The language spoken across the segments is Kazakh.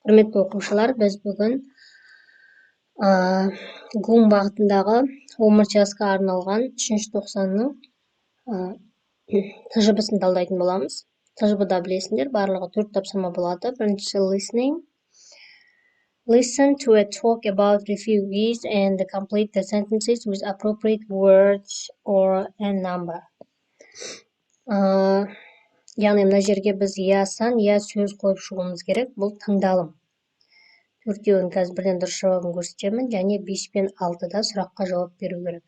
Құрметті оқушылар, біз бүгін ғылым бағытындағы омыртжасқа арналған 3-ші тоқсанның тжб-сын талдайтын боламыз. Тжб-да білесіңдер, барлығы 4 тапсырма болады. Біріншісі listening. Listen to a talk about refugees and complete the sentences with appropriate words or a number. Яғни мына жерге біз я сан, я сөз қойып шығуымыз керек. Бұл тыңдалым. 4-еуін қазір бірден дұрыс жауабын көрсетемін, және 5 пен 6-да сұраққа жауап беру керек.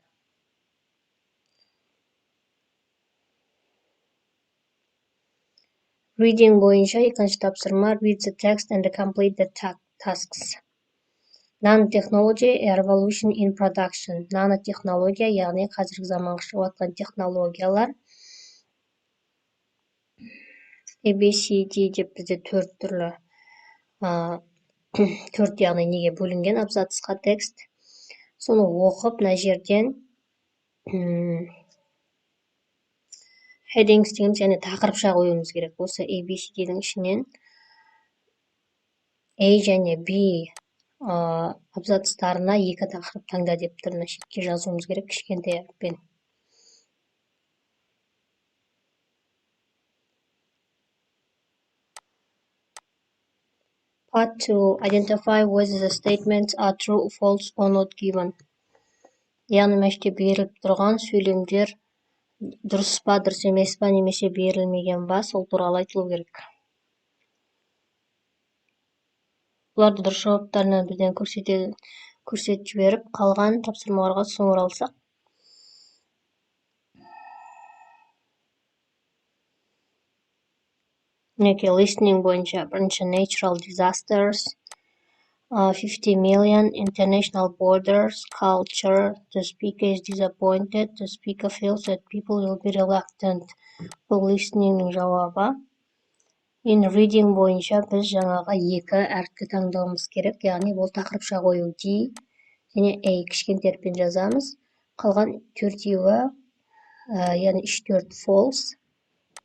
Reading бойынша екінші тапсырма read the text and complete the tasks. Nanotechnology, a revolution in production. Nanotехнология, яғни қазіргі заманғы шығып жатқан технологиялар. ABCD деп бізде 4 түрлі 4 яғни неге бөлінген абзацқа текст. Соны оқып, мына жерден headings деген және тақырыпша қоюымыз керек. Осы ABCD-дің ішінен A және B абзацтарына 2 тақырып таңда деп тұрмын. Шетке жазуымыз керек кішкентай әріппен. Part 2. Identify whether the statements are true, false or not given. Яғни мәште беріліп тұрған сөйлемдер дұрыс па, дұрыс емес па, немесе берілмеген ба, сол туралы айтылу керек. Бұларды дұрыс жауаптарынан бірден көрсетіп жіберіп, қалған тапсырмаларға соң оралсақ. Неке listening бойынша бірінші natural disasters, 50 million, international borders, culture, the speaker is disappointed, the speaker feels that people will be reluctant. Бұл listeningнің жауабы. In reading бойынша біз жаңаға 2 әріпті таңдауымыз керек, яғни бұл тақырыпша қою D және A кішкентай әріппен жазамыз. Қалған 4-еуі, яғни 3-4 false,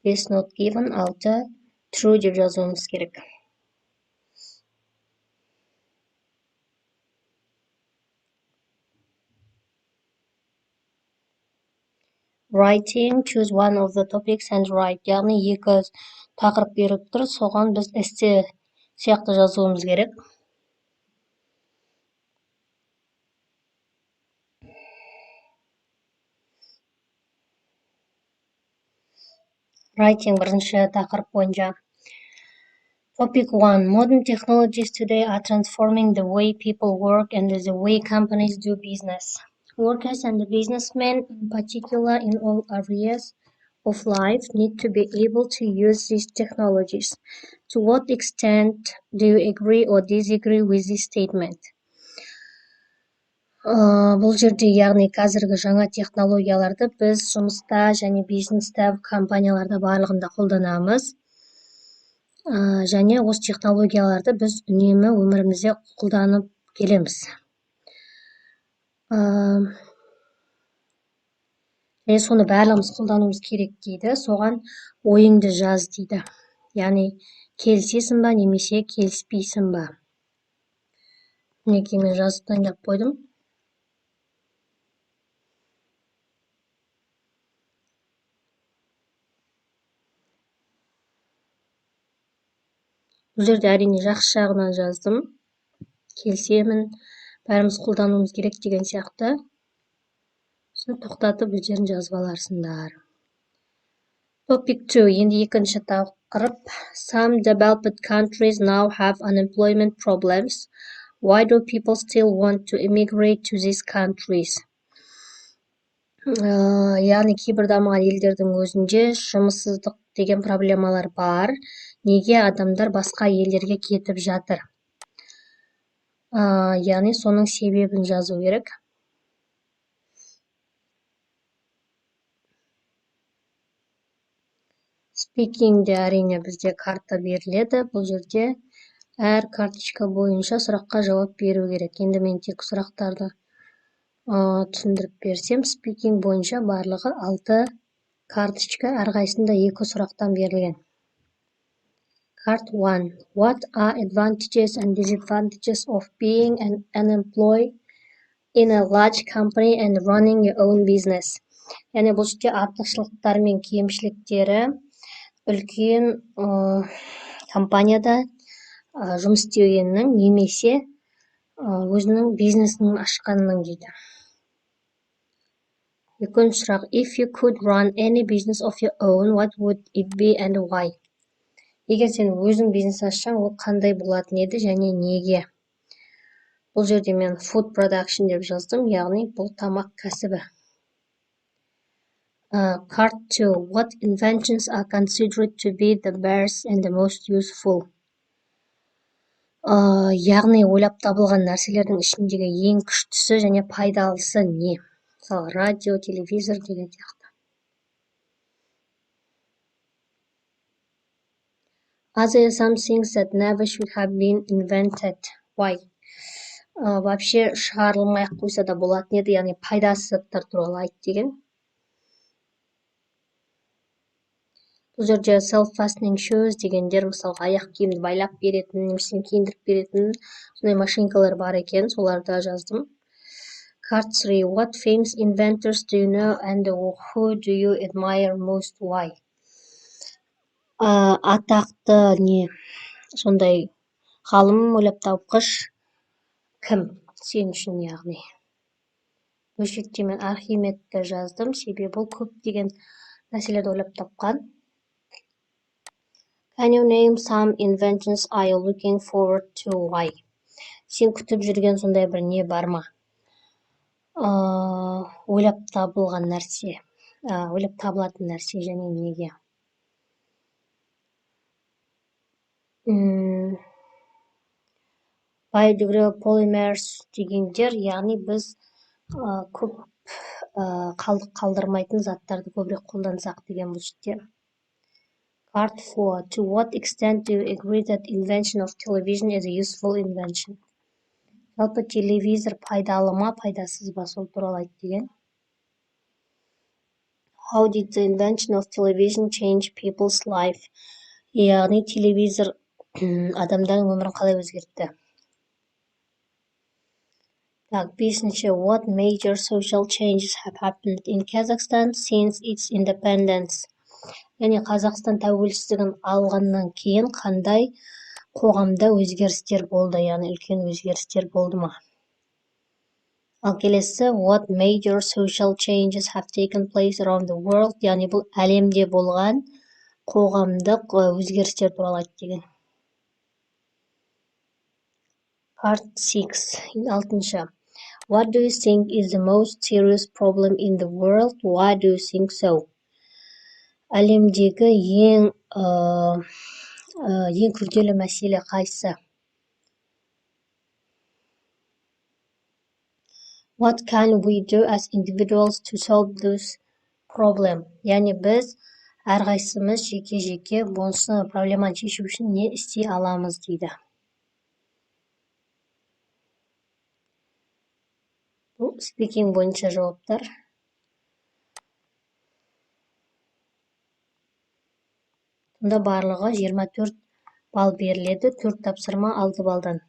5 not given, 6 true деп жазуымыз керек. Writing, choose one of the topics and write. Яғни 2 тақырып беріп тұр, соған біз эссе сияқты жазуымыз керек. Writing бірінші тақырып бойынша. Topic 1. Modern technologies today are transforming the way people work and the way companies do business. Workers and the businessmen, in particular in all areas of life, need to be able to use these technologies. To what extent do you agree or disagree with this statement? Бұл жерде яғни қазіргі жаңа технологияларды біз жұмыста және бизнесте, компанияларда барлығында қолданамыз. Және осы технологияларды біз үнемі өмірімізде қолданып келеміз. Және соны барлығымыз қолдануымыз керек дейді. Соған ойыңды жаз дейді. Яғни келісесің ба, немесе келіспейсің ба? Неке мен жазып таңдап қойдым. Бұл жерде әрине жақсы жағынан жаздым. Келісемін, бәріміз қолдануымыз керек деген сияқты. Соны тоқтатып өздерін жазып аларсыңдар. Topic 2. Енді екінші тақырып. Some developed countries now have unemployment problems. Why do people still want to immigrate to these countries? Яғни кейбір дамыған елдердің өзінде жұмыссыздық деген проблемалар бар. Неге адамдар басқа елдерге кетіп жатыр? Яғни соның себебін жазу керек. Speakingде әрине бізде карта беріледі. Бұл жерде әр карточка бойынша сұраққа жауап беру керек. Енді мен тек сұрақтарды түсіндіріп берсем, speaking бойынша барлығы 6 карточка, әрқайсында 2 сұрақтан берілген. Part 1. What are advantages and disadvantages of being an employee in a large company and running your own business? Яғни бұл жерде артықшылықтары мен кемшіліктері үлкен компанияда жұмыс істегеннің немесе өзінің бизнесін ашқанның дейді. Екінші сұрақ. If you could run any business of your own, what would it be and why? Егер сен өзің бизнес ашсаң, ол қандай болатын еді және неге? Бұл жерде мен food production деп жаздым, яғни бұл тамақ кәсібі. Part 2. What inventions are considered to be the best and the most useful? Яғни ойлап табылған нәрселердің ішіндегі ең күштісі және пайдалысы не? Мысалы, радио, телевизор деген сияқты. Are there some things that never should have been invented? Why? Вообще шығарылмай қойса да болатын еді, яғни пайдасыз заттар туралы айт деген. Бұл жерде self-fastening shoes дегендер, мысалға, аяқ киімді байлап беретін, немесе киіндіріп беретін сондай машинкалар бар екен, соларды жаздым. Part 3. What famous inventors do you know and who do you admire most? Why? Атақты не сондай ғалым, ойлап тапқыш кім сен үшін, яғни? Бұл жерде мен Архимедті жаздым, себебі бұл көптеген нәрселерді ойлап тапқан. Can you name some inventions are you looking forward to? Why? Сен күтіп жүрген сондай бір не бар ма? Ойлап табылған нәрсе, ойлап табылатын нәрсе және неге? Biodegradable polymers дегендер, яғни біз көп қалдық қалдырмайтын заттарды көбірек қолдансақ деген бұл жерде. Part 4. To what extent do you agree that invention of television is a useful invention? Жалпы телевизор пайдалы ма, пайдасыз ба, сол туралы айт деген. How did the invention of television change people's life? Яғни телевизор адамдардың өмірін қалай өзгертті? Так, бесінші. What major social changes have happened in Kazakhstan since its independence? Яғни Қазақстан тәуелсіздігін алғаннан кейін қандай қоғамда өзгерістер болды, яғни үлкен өзгерістер болды ма? Ал келесі, what major social changes have taken place around the world? Яғни бұл әлемде болған қоғамдық өзгерістер туралы айт деген. Part 6. Алтыншы. What do you think is the most serious problem in the world? Why do you think so? Әлемдегі ең күрделі мәселе қайсы? What can we do as individuals to solve this problem? Яғни біз әрқайсымыз жеке-жеке осы проблеманы шешу үшін не істей аламыз дейді. Бұл speaking бойынша жауаптар. Бұнда барлығы 24 балл беріледі, 4 тапсырма 6 балдан.